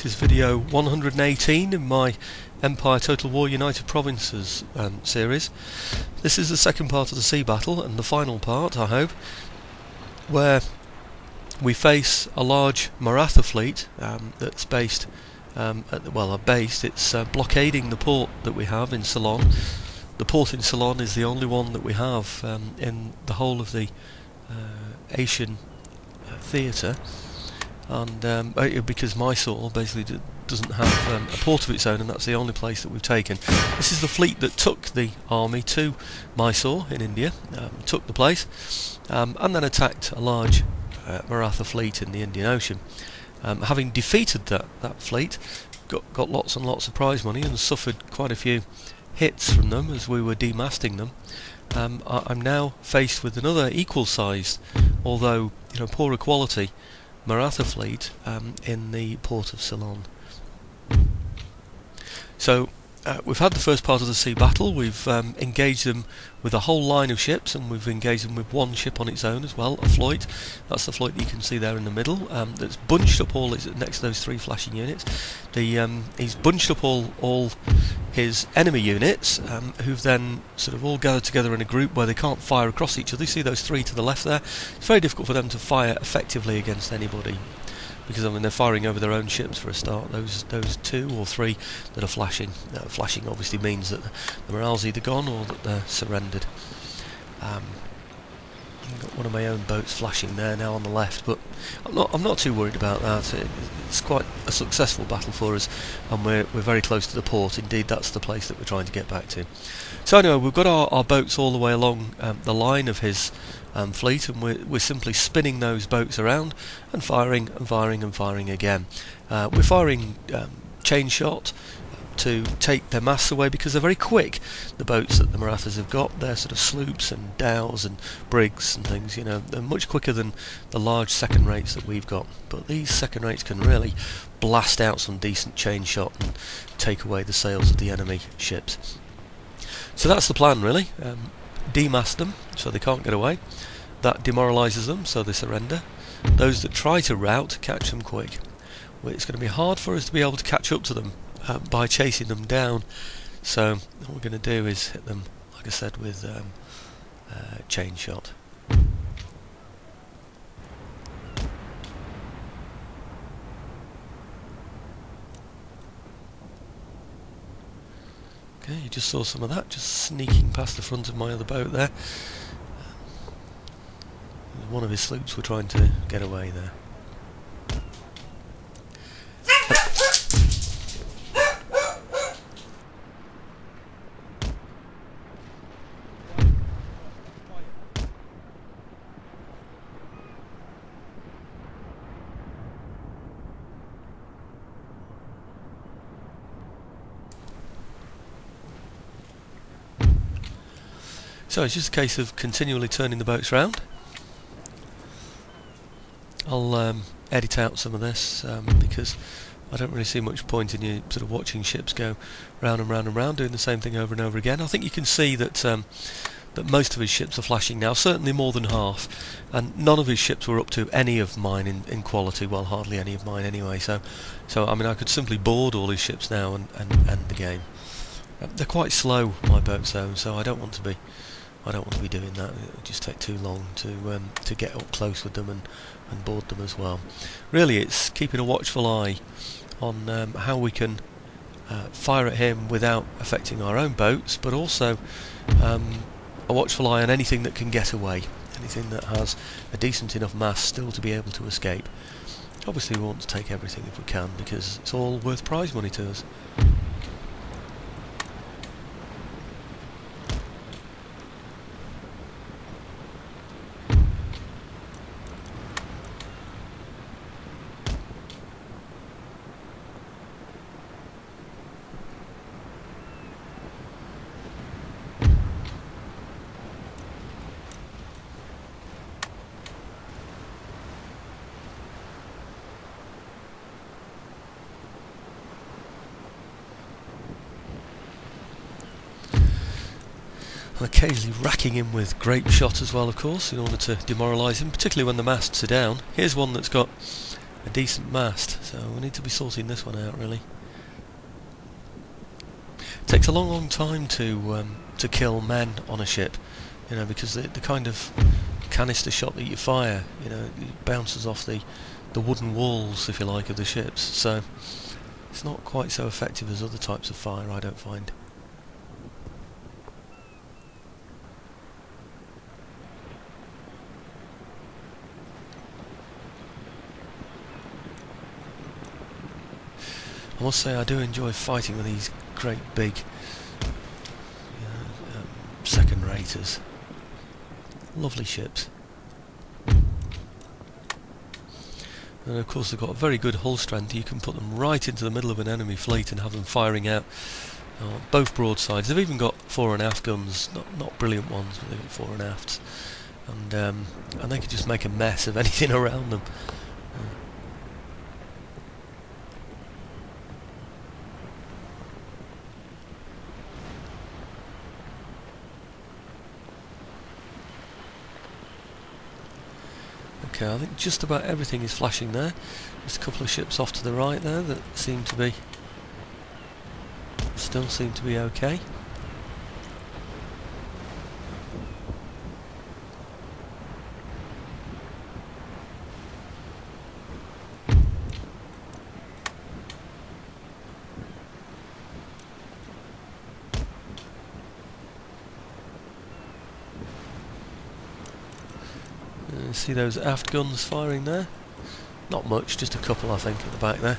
This is video 118 in my Empire Total War United Provinces series. This is the second part of the sea battle, and the final part, I hope, where we face a large Maratha fleet that's based it's blockading the port that we have in Ceylon. The port in Ceylon is the only one that we have in the whole of the Asian theatre, and because Mysore basically doesn't have a port of its own, and that's the only place that we've taken. This is the fleet that took the army to Mysore in India, took the place, and then attacked a large Maratha fleet in the Indian Ocean. Having defeated that fleet, got lots and lots of prize money and suffered quite a few hits from them as we were demasting them. I'm now faced with another equal-sized, although poorer quality, Maratha fleet in the port of Ceylon. So we've had the first part of the sea battle. We've engaged them with a whole line of ships, and we've engaged them with one ship on its own as well, a Floyd. That's the Floyd that you can see there in the middle. That's bunched up all next to those three flashing units. He's bunched up all his enemy units, who've then sort of all gathered together in a group where they can't fire across each other. You see those three to the left there? It's very difficult for them to fire effectively against anybody, because they're firing over their own ships for a start. Those two or three that are flashing. Flashing obviously means that the morale's either gone or that they're surrendered. I've got one of my own boats flashing there now on the left, but I'm not too worried about that. It's quite a successful battle for us, and we're very close to the port. Indeed, that's the place that we're trying to get back to. So anyway, we've got our boats all the way along the line of his fleet, and we're simply spinning those boats around and firing and firing and firing again. We're firing chain shot to take their masts away, because they're very quick, the boats that the Marathas have got. They're sort of sloops and dhows and brigs and things, they're much quicker than the large second rates that we've got, but these second rates can really blast out some decent chain shot and take away the sails of the enemy ships. So that's the plan, really. Demast them so they can't get away. That demoralises them, so they surrender. Those that try to rout, catch them quick. Well, it's going to be hard for us to be able to catch up to them by chasing them down, so what we're going to do is hit them, like I said, with chain shot. Okay, you just saw some of that, just sneaking past the front of my other boat there. One of his sloops were trying to get away there. So it's just a case of continually turning the boats round. I'll edit out some of this because I don't really see much point in you sort of watching ships go round and round and round, doing the same thing over and over again. I think you can see that that most of his ships are flashing now, certainly more than half, and none of his ships were up to any of mine in quality. Well, hardly any of mine anyway. So I mean, I could simply board all his ships now and end the game. They're quite slow, my boats, though, so I don't want to be doing that. It would just take too long to get up close with them and board them as well. Really, it's keeping a watchful eye on how we can fire at him without affecting our own boats, but also a watchful eye on anything that can get away, anything that has a decent enough mass still to be able to escape. Obviously we want to take everything if we can, because it's all worth prize money to us. and occasionally racking him with grape shot as well, of course, in order to demoralise him, particularly when the masts are down. Here's one that's got a decent mast, so we need to be sorting this one out really. It takes a long time to kill men on a ship, you know, because the kind of canister shot that you fire, you know, it bounces off the wooden walls, if you like, of the ships, so it's not quite so effective as other types of fire, I don't find. I must say I do enjoy fighting with these great big second raters. Lovely ships. And of course they've got a very good hull strength. You can put them right into the middle of an enemy fleet and have them firing out both broadsides. They've even got fore and aft guns, not brilliant ones, but they've got fore and afts. And they could just make a mess of anything around them. Okay, I think just about everything is flashing there. Just a couple of ships off to the right there that seem to be still seem to be okay. See those aft guns firing there? Not much, just a couple I think at the back there.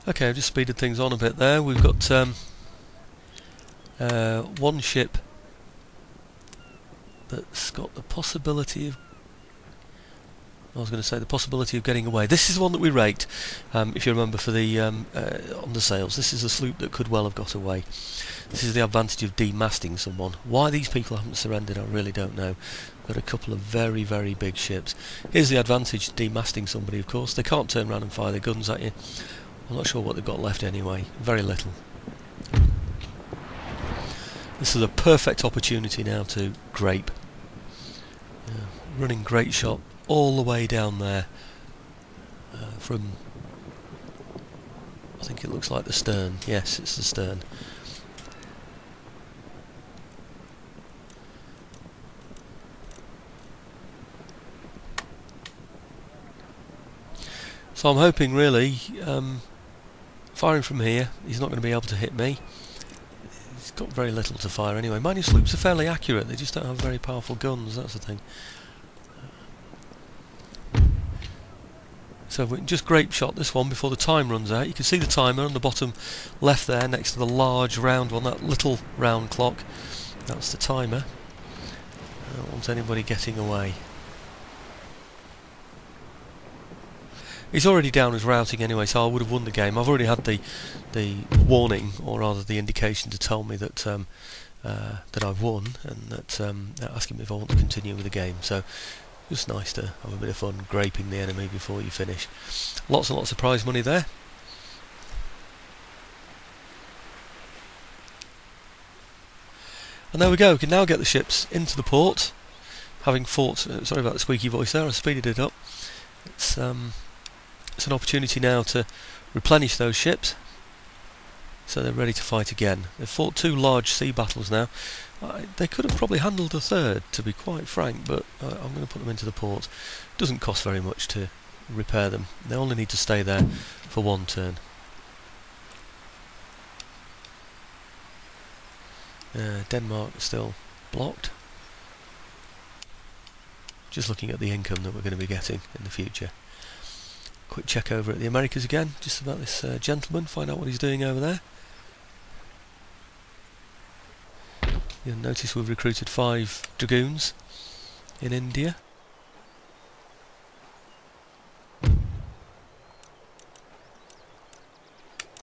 Okay, I've just speeded things on a bit there. We've got one ship that's got the possibility of, I was going to say the possibility of getting away. This is one that we raked, if you remember, for the undersails. This is a sloop that could well have got away. This is the advantage of demasting someone. Why these people haven't surrendered, I really don't know. Got a couple of very, very big ships. Here's the advantage, demasting somebody, of course. They can't turn around and fire their guns at you. I'm not sure what they've got left anyway. Very little. This is a perfect opportunity now to grape. Running great shot all the way down there from, I think it looks like the stern. Yes, it's the stern. So I'm hoping really, firing from here, he's not going to be able to hit me. He's got very little to fire anyway. Mind you, sloops are fairly accurate, they just don't have very powerful guns, that's the thing. So we can just grape shot this one before the time runs out. You can see the timer on the bottom left there next to the large round one, that little round clock. That's the timer. I don't want anybody getting away. He's already down as routing anyway, so I would have won the game. I've already had the warning, or rather the indication to tell me that that I've won, and that asking me if I want to continue with the game. So just nice to have a bit of fun graping the enemy before you finish. Lots and lots of prize money there. And there we go. We can now get the ships into the port, having fought. Sorry about the squeaky voice there. I speeded it up. It's an opportunity now to replenish those ships, so they're ready to fight again. They've fought 2 large sea battles now. They could have probably handled a third, to be quite frank, but I'm going to put them into the port. Doesn't cost very much to repair them. They only need to stay there for 1 turn. Denmark is still blocked. Just looking at the income that we're going to be getting in the future. Quick check over at the Americas again, just about this gentleman, find out what he's doing over there. You'll notice we've recruited 5 Dragoons in India.